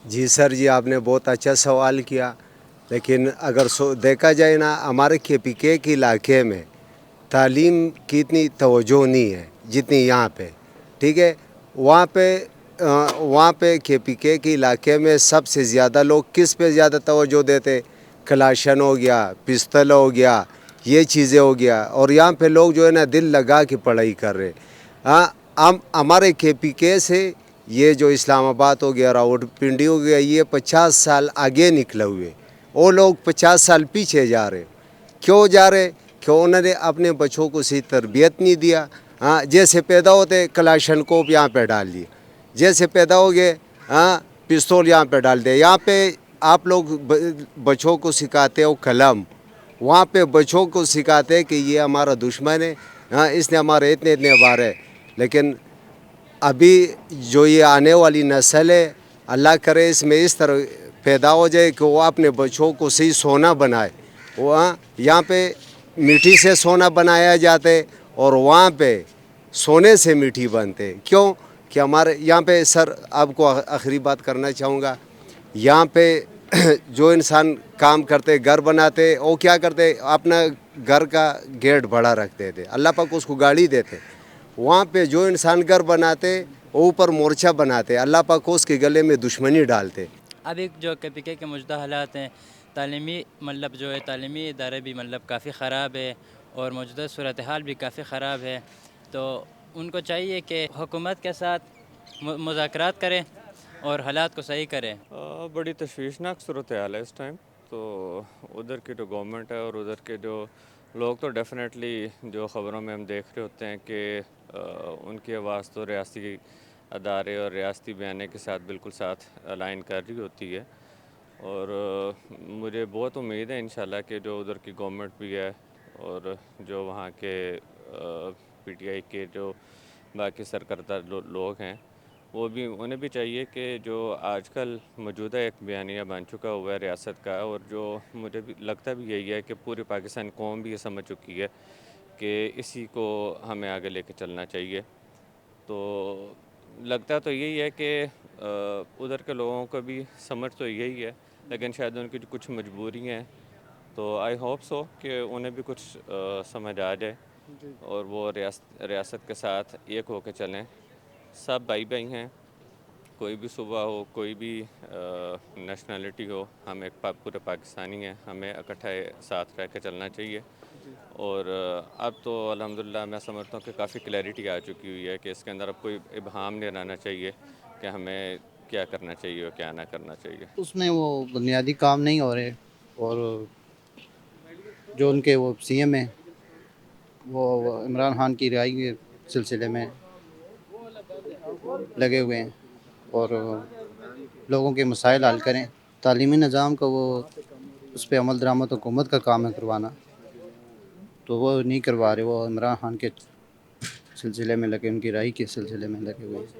جی سر جی، آپ نے بہت اچھا سوال کیا، لیکن اگر دیکھا جائے نا، ہمارے کے پی کے علاقے میں تعلیم کی اتنی توجہ نہیں ہے جتنی یہاں پہ، ٹھیک ہے۔ وہاں پہ کے پی کے علاقے میں سب سے زیادہ لوگ کس پہ زیادہ توجہ دیتے؟ کلاشن ہو گیا، پستل ہو گیا، یہ چیزیں ہو گیا، اور یہاں پہ لوگ جو ہے نا دل لگا کے پڑھائی کر رہے۔ ہاں، ہمارے کے پی کے سے یہ جو اسلام آباد ہو گیا، راوٹ پنڈی ہو گیا، یہ 50 سال آگے نکلے ہوئے، وہ لوگ 50 سال پیچھے جا رہے۔ کیوں جا رہے؟ کہ انہوں نے اپنے بچوں کو صحیح تربیت نہیں دیا۔ ہاں، جیسے پیدا ہوتے کلاشن کوپ یہاں پہ ڈال دیے، جیسے پیدا ہو گئے ہاں پستول یہاں پہ ڈال دے۔ یہاں پہ آپ لوگ بچوں کو سکھاتے ہو قلم، وہاں پہ بچوں کو سکھاتے کہ یہ ہمارا دشمن ہے، ہاں اس نے ہمارے اتنے مارے۔ لیکن ابھی جو یہ آنے والی نسل ہے، اللہ کرے اس میں اس طرح پیدا ہو جائے کہ وہ اپنے بچوں کو صحیح سونا بنائے۔ وہاں یہاں پہ مٹی سے سونا بنایا جاتے، اور وہاں پہ سونے سے مٹی بنتے۔ کیوں کہ ہمارے یہاں پہ سر، آپ کو آخری بات کرنا چاہوں گا، یہاں پہ جو انسان کام کرتے، گھر بناتے، وہ کیا کرتے؟ اپنا گھر کا گیٹ بڑا رکھتے تھے، اللہ پاک اس کو گاڑی دیتے۔ وہاں پہ جو انسان گھر بناتے، وہ اوپر مورچہ بناتے، اللہ پاک اس کے گلے میں دشمنی ڈالتے۔ ابھی جو کے پی کے موجودہ حالات ہیں، تعلیمی جو ہے تعلیمی ادارے بھی کافی خراب ہے، اور موجودہ صورتحال بھی کافی خراب ہے۔ تو ان کو چاہیے کہ حکومت کے ساتھ مذاکرات کریں اور حالات کو صحیح کریں۔ بڑی تشویشناک صورتحال ہے اس ٹائم، تو ادھر کی جو گورنمنٹ ہے اور ادھر کے جو لوگ تو ڈیفینیٹلی جو خبروں میں ہم دیکھ رہے ہوتے ہیں کہ ان کی آواز تو ریاستی ادارے اور ریاستی بیانے کے ساتھ بالکل ساتھ الائن کر رہی ہوتی ہے، اور مجھے بہت امید ہے انشاءاللہ کہ جو ادھر کی گورنمنٹ بھی ہے اور جو وہاں کے پی ٹی آئی کے جو باقی سرکردہ لوگ ہیں، وہ بھی انہیں بھی چاہیے کہ جو آج کل موجودہ ایک بیانیہ بن چکا ہوا ہے ریاست کا، اور جو مجھے بھی لگتا بھی یہی ہے کہ پوری پاکستان قوم بھی یہ سمجھ چکی ہے کہ اسی کو ہمیں آگے لے کے چلنا چاہیے۔ تو لگتا تو یہی ہے کہ ادھر کے لوگوں کو بھی سمجھ تو یہی ہے، لیکن شاید ان کی کچھ مجبوری ہیں، تو آئی ہوپ سو کہ انہیں بھی کچھ سمجھ آ جائے اور وہ ریاست کے ساتھ ایک ہو کے چلیں۔ سب بھائی بھائی ہیں، کوئی بھی صوبہ ہو، کوئی بھی نیشنلٹی ہو، ہم ایک پورے پاکستانی ہیں، ہمیں اکٹھا ساتھ رہ کے چلنا چاہیے۔ اور اب تو الحمدللہ میں سمجھتا ہوں کہ کافی کلیئرٹی آ چکی ہوئی ہے کہ اس کے اندر اب کوئی ابہام نہیں رہنا چاہیے کہ ہمیں کیا کرنا چاہیے اور کیا نہ کرنا چاہیے۔ اس میں وہ بنیادی کام نہیں ہو رہے، اور جو ان کے وہ سی ایم ہیں، وہ عمران خان کی رہائی کے سلسلے میں لگے ہوئے ہیں، اور لوگوں کے مسائل حل کریں۔ تعلیمی نظام کا وہ اس پہ عمل درآمد حکومت کا کام ہے کروانا، تو وہ نہیں کروا رہے، وہ عمران خان کے سلسلے میں لگے، ان کی رہائی کے سلسلے میں لگے ہوئے ہیں۔